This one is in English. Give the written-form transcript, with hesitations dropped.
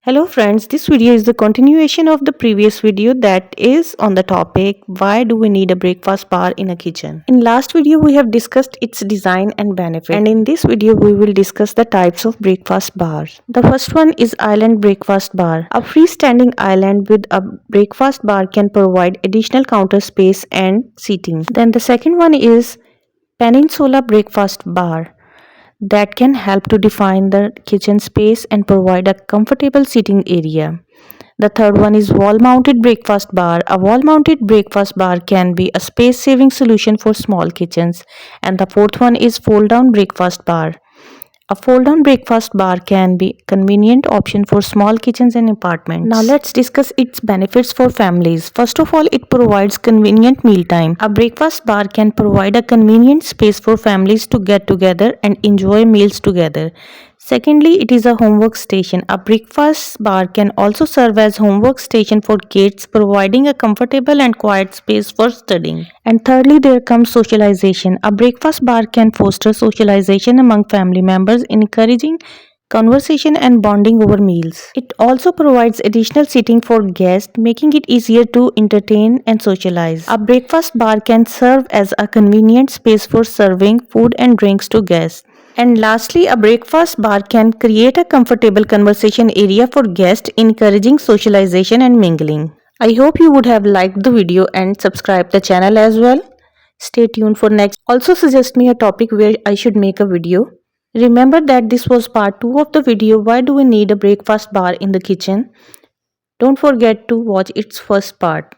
Hello friends, this video is the continuation of the previous video that is on the topic why do we need a breakfast bar in a kitchen. In last video we have discussed its design and benefit, and in this video we will discuss the types of breakfast bars. The first one is island breakfast bar. A freestanding island with a breakfast bar can provide additional counter space and seating. Then the second one is peninsula breakfast bar that can help to define the kitchen space and provide a comfortable sitting area. The third one is wall mounted breakfast bar. A wall mounted breakfast bar can be a space saving solution for small kitchens. And the fourth one is fold down breakfast bar. A fold-down breakfast bar can be a convenient option for small kitchens and apartments. Now let's discuss its benefits for families. First of all, it provides convenient mealtime. A breakfast bar can provide a convenient space for families to get together and enjoy meals together. Secondly, it is a homework station. A breakfast bar can also serve as homework station for kids, providing a comfortable and quiet space for studying. And thirdly, there comes socialization. A breakfast bar can foster socialization among family members, encouraging conversation and bonding over meals. It also provides additional seating for guests, making it easier to entertain and socialize. A breakfast bar can serve as a convenient space for serving food and drinks to guests. And lastly, a breakfast bar can create a comfortable conversation area for guests, encouraging socialization and mingling. I hope you would have liked the video and subscribed the channel as well. Stay tuned for next. Also suggest me a topic where I should make a video. Remember that this was part 2 of the video why do we need a breakfast bar in the kitchen. Don't forget to watch its first part.